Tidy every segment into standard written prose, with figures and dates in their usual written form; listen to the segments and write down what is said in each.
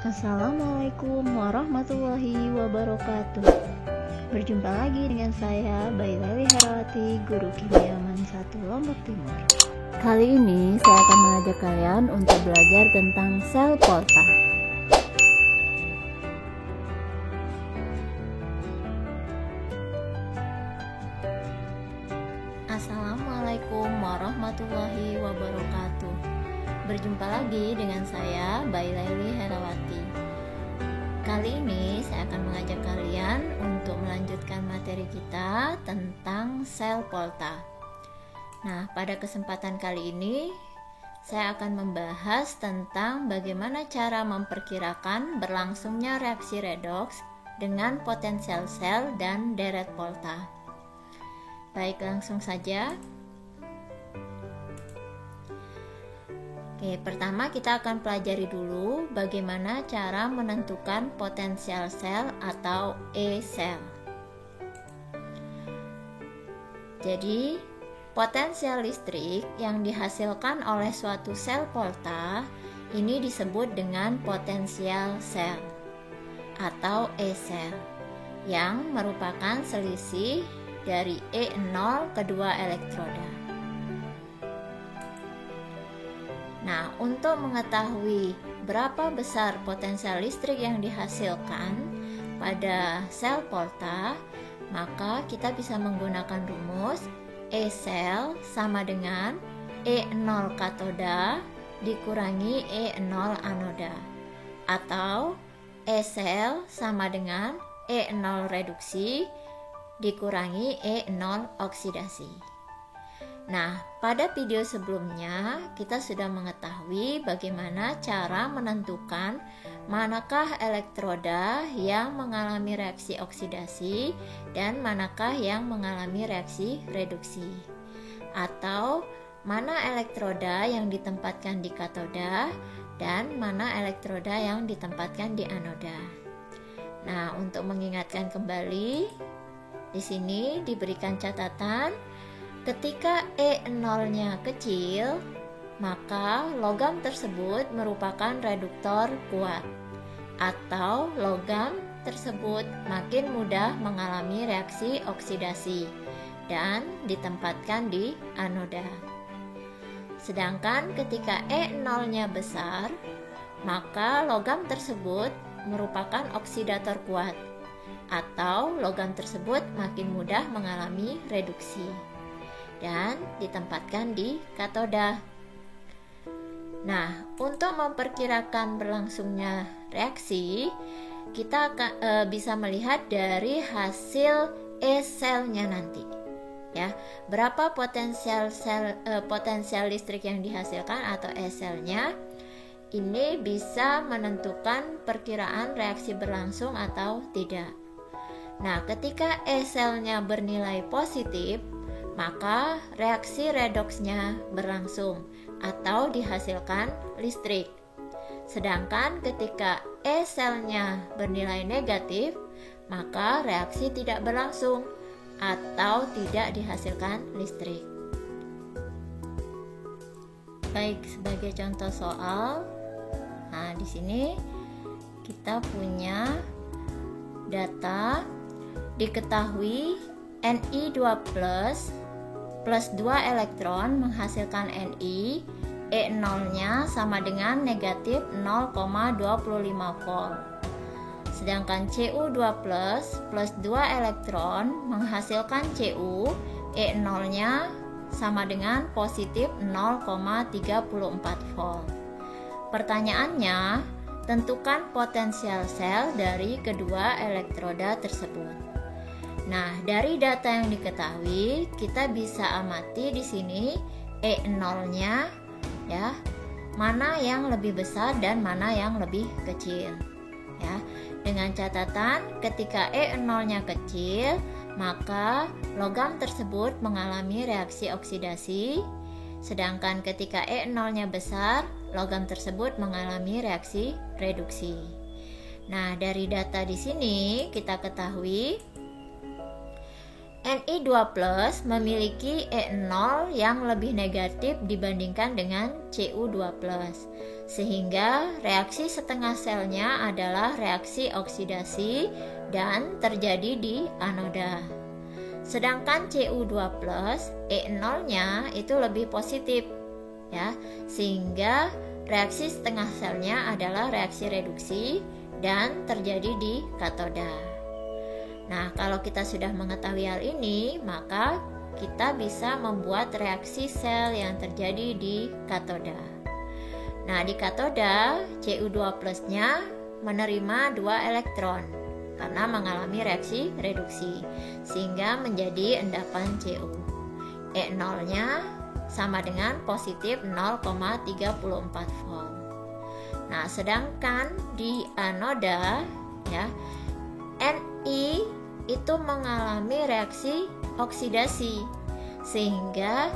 Assalamualaikum warahmatullahi wabarakatuh. Berjumpa lagi dengan saya Bayi Leli Herawati, Guru Kimia Man 1 Lombok Timur. Kali ini saya akan mengajak kalian untuk belajar tentang sel Polta. Assalamualaikum warahmatullahi wabarakatuh. Berjumpa lagi dengan saya Bayi Leli Herawati. Kali ini saya akan mengajak kalian untuk melanjutkan materi kita tentang sel Polta. Nah, pada kesempatan kali ini saya akan membahas tentang bagaimana cara memperkirakan berlangsungnya reaksi redoks dengan potensial sel dan deret Polta. Baik, langsung saja. Oke, pertama kita akan pelajari dulu bagaimana cara menentukan potensial sel atau E-sel. Jadi, potensial listrik yang dihasilkan oleh suatu sel Polta ini disebut dengan potensial sel atau E-sel yang merupakan selisih dari E0 kedua elektroda. Nah, untuk mengetahui berapa besar potensial listrik yang dihasilkan pada sel Polta, maka kita bisa menggunakan rumus E-sel sama dengan E0 katoda dikurangi E0 anoda, atau E-sel sama dengan E0 reduksi dikurangi E0 oksidasi. Nah, pada video sebelumnya kita sudah mengetahui bagaimana cara menentukan manakah elektroda yang mengalami reaksi oksidasi dan manakah yang mengalami reaksi reduksi, atau mana elektroda yang ditempatkan di katoda dan mana elektroda yang ditempatkan di anoda. Nah, untuk mengingatkan kembali, di sini diberikan catatan. Ketika E0-nya kecil, maka logam tersebut merupakan reduktor kuat, atau logam tersebut makin mudah mengalami reaksi oksidasi dan ditempatkan di anoda. Sedangkan ketika E0-nya besar, maka logam tersebut merupakan oksidator kuat, atau logam tersebut makin mudah mengalami reduksi dan ditempatkan di katoda. Nah, untuk memperkirakan berlangsungnya reaksi, kita bisa melihat dari hasil E-selnya nanti. Ya, berapa potensial listrik yang dihasilkan atau E-selnya, ini bisa menentukan perkiraan reaksi berlangsung atau tidak. Nah, ketika E-selnya bernilai positif, maka reaksi redoksnya berlangsung atau dihasilkan listrik. Sedangkan ketika E-selnya bernilai negatif, maka reaksi tidak berlangsung atau tidak dihasilkan listrik. Baik, sebagai contoh soal, nah di sini kita punya data diketahui Ni2+ plus 2 elektron menghasilkan Ni, E0-nya sama dengan negatif 0,25 volt. Sedangkan Cu2+ plus 2 elektron menghasilkan Cu, E0-nya sama dengan positif 0,34 volt. Pertanyaannya, tentukan potensial sel dari kedua elektroda tersebut. Nah, dari data yang diketahui, kita bisa amati di sini E0-nya ya, mana yang lebih besar dan mana yang lebih kecil. Ya, dengan catatan ketika E0-nya kecil, maka logam tersebut mengalami reaksi oksidasi, sedangkan ketika E0-nya besar, logam tersebut mengalami reaksi reduksi. Nah, dari data di sini kita ketahui Ni2+ memiliki E0 yang lebih negatif dibandingkan dengan Cu2+. sehingga reaksi setengah selnya adalah reaksi oksidasi dan terjadi di anoda. Sedangkan Cu2+, E0-nya itu lebih positif ya, sehingga reaksi setengah selnya adalah reaksi reduksi dan terjadi di katoda. Nah, kalau kita sudah mengetahui hal ini, maka kita bisa membuat reaksi sel yang terjadi di katoda. Nah, di katoda Cu2+-nya menerima 2 elektron karena mengalami reaksi reduksi, sehingga menjadi endapan Cu. E0-nya sama dengan positif 0,34 volt. Nah, sedangkan di anoda ya, Ni itu mengalami reaksi oksidasi, sehingga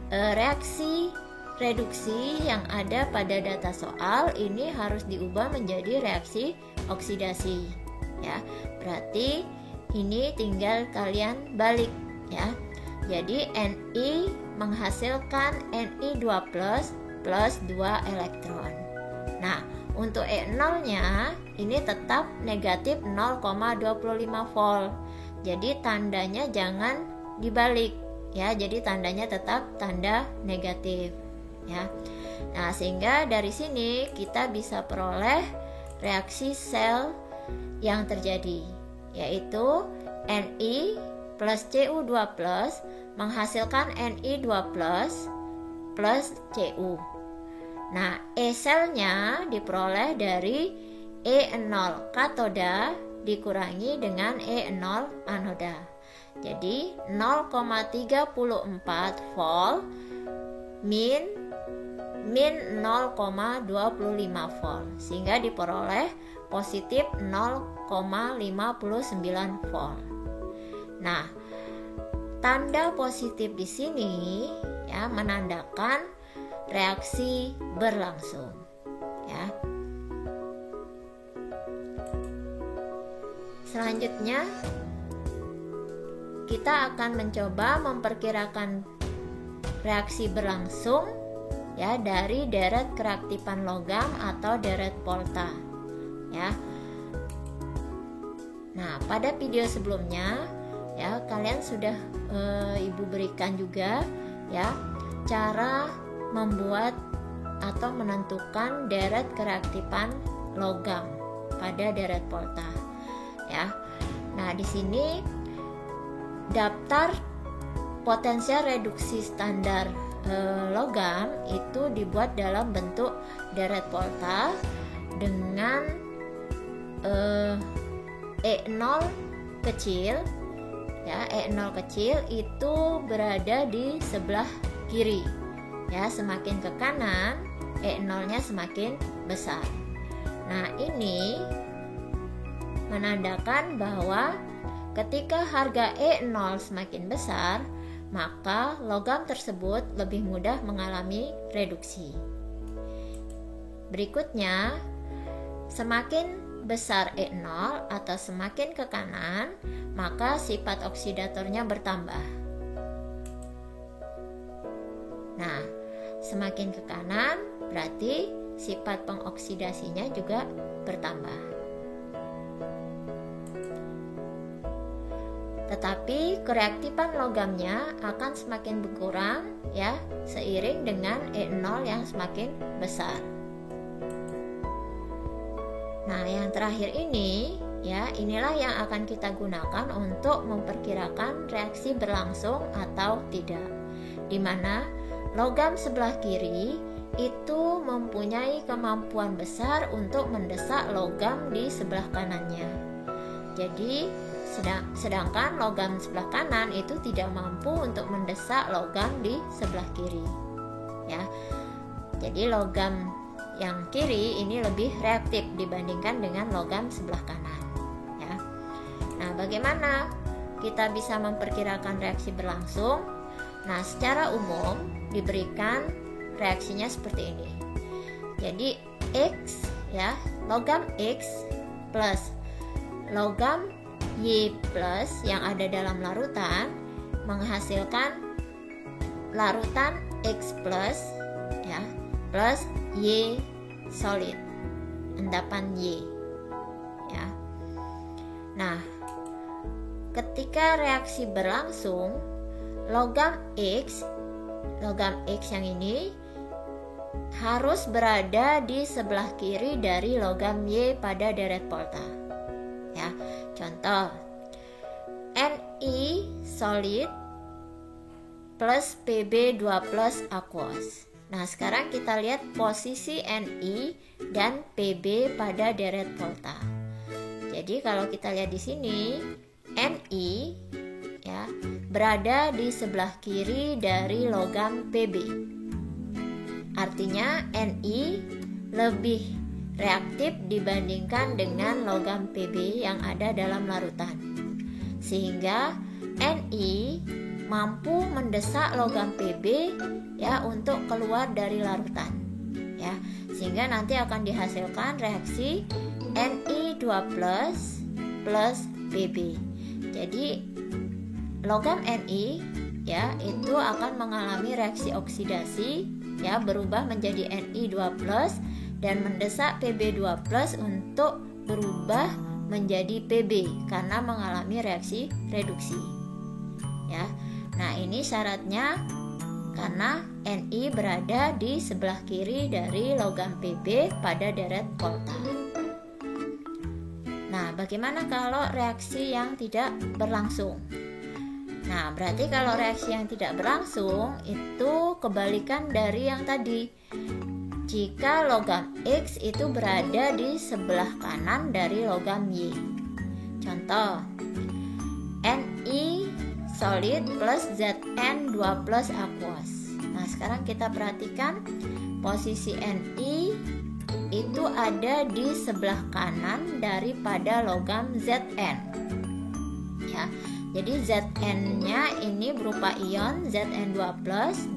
reaksi reduksi yang ada pada data soal ini harus diubah menjadi reaksi oksidasi ya. Berarti ini tinggal kalian balik ya. Jadi Ni menghasilkan Ni2+ plus 2 elektron. Nah, untuk E0-nya ini tetap negatif 0,25 volt. Jadi tandanya jangan dibalik ya. Jadi tandanya tetap tanda negatif ya. Nah, sehingga dari sini kita bisa peroleh reaksi sel yang terjadi, yaitu Ni plus Cu2+ menghasilkan Ni2+ plus Cu. Nah, E selnya diperoleh dari E0 katoda dikurangi dengan E0 anoda. Jadi 0,34 volt min 0,25 volt, sehingga diperoleh positif 0,59 volt. Nah, tanda positif di sini ya menandakan reaksi berlangsung ya. Selanjutnya kita akan mencoba memperkirakan reaksi berlangsung ya dari deret kereaktifan logam atau deret Volta ya. Nah, pada video sebelumnya ya kalian sudah ibu berikan juga ya cara membuat atau menentukan deret kereaktifan logam pada deret Volta ya. Nah, di sini daftar potensial reduksi standar logam itu dibuat dalam bentuk deret Volta dengan E0 kecil ya. E0 kecil itu berada di sebelah kiri ya. Semakin ke kanan E0-nya semakin besar. Nah, ini menandakan bahwa ketika harga E0 semakin besar, maka logam tersebut lebih mudah mengalami reduksi. Berikutnya, semakin besar E0 atau semakin ke kanan, maka sifat oksidatornya bertambah. Nah, semakin ke kanan berarti sifat pengoksidasinya juga bertambah. Tetapi kereaktifan logamnya akan semakin berkurang ya seiring dengan E0 yang semakin besar. Nah, yang terakhir ini ya, inilah yang akan kita gunakan untuk memperkirakan reaksi berlangsung atau tidak, di mana logam sebelah kiri itu mempunyai kemampuan besar untuk mendesak logam di sebelah kanannya. Jadi sedangkan logam sebelah kanan itu tidak mampu untuk mendesak logam di sebelah kiri ya. Jadi logam yang kiri ini lebih reaktif dibandingkan dengan logam sebelah kanan ya. Nah, bagaimana kita bisa memperkirakan reaksi berlangsung? Nah, secara umum diberikan reaksinya seperti ini. Jadi X ya, logam X plus logam Y plus yang ada dalam larutan menghasilkan larutan X plus ya plus Y solid, endapan Y. Ya. Nah, ketika reaksi berlangsung, logam X yang ini harus berada di sebelah kiri dari logam Y pada deret volta. Ya, contoh Ni solid plus Pb 2 plus aqueous. Nah, sekarang kita lihat posisi Ni dan Pb pada deret volta. Jadi kalau kita lihat di sini, Ni ya berada di sebelah kiri dari logam Pb. Artinya Ni lebih reaktif dibandingkan dengan logam Pb yang ada dalam larutan. Sehingga Ni mampu mendesak logam Pb ya untuk keluar dari larutan. Ya, sehingga nanti akan dihasilkan reaksi Ni2+ plus Pb. Jadi logam Ni ya itu akan mengalami reaksi oksidasi ya, berubah menjadi Ni2+ dan mendesak Pb2+ untuk berubah menjadi Pb karena mengalami reaksi reduksi. Ya. Nah, ini syaratnya karena Ni berada di sebelah kiri dari logam Pb pada deret volta. Nah, bagaimana kalau reaksi yang tidak berlangsung? Nah, berarti kalau reaksi yang tidak berlangsung itu kebalikan dari yang tadi. Jika logam X itu berada di sebelah kanan dari logam Y. Contoh, Ni solid plus Zn 2 plus aqueous. Nah, sekarang kita perhatikan posisi Ni itu ada di sebelah kanan daripada logam Zn. Ya. Jadi Zn-nya ini berupa ion Zn2+,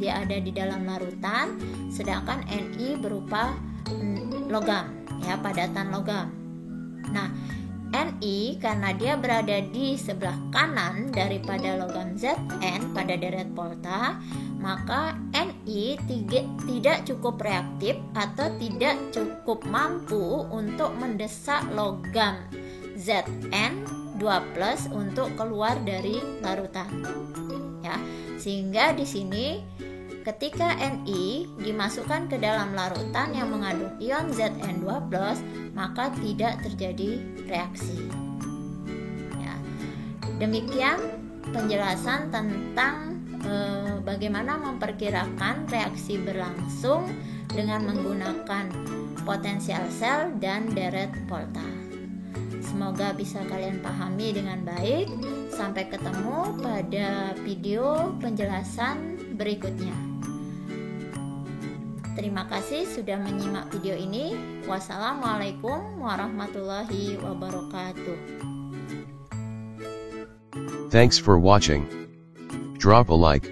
dia ada di dalam larutan, sedangkan Ni berupa logam, ya, padatan logam. Nah, Ni karena dia berada di sebelah kanan daripada logam Zn pada deret volta, maka Ni tidak cukup reaktif atau tidak cukup mampu untuk mendesak logam Zn 2+ untuk keluar dari larutan. Ya, sehingga di sini ketika Ni dimasukkan ke dalam larutan yang mengandung ion Zn2+, maka tidak terjadi reaksi. Ya. Demikian penjelasan tentang bagaimana memperkirakan reaksi berlangsung dengan menggunakan potensial sel dan deret volta. Semoga bisa kalian pahami dengan baik. Sampai ketemu pada video penjelasan berikutnya. Terima kasih sudah menyimak video ini. Wassalamualaikum warahmatullahi wabarakatuh. Thanks for watching. Drop a like,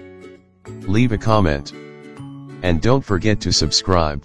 leave a comment, and don't forget to subscribe.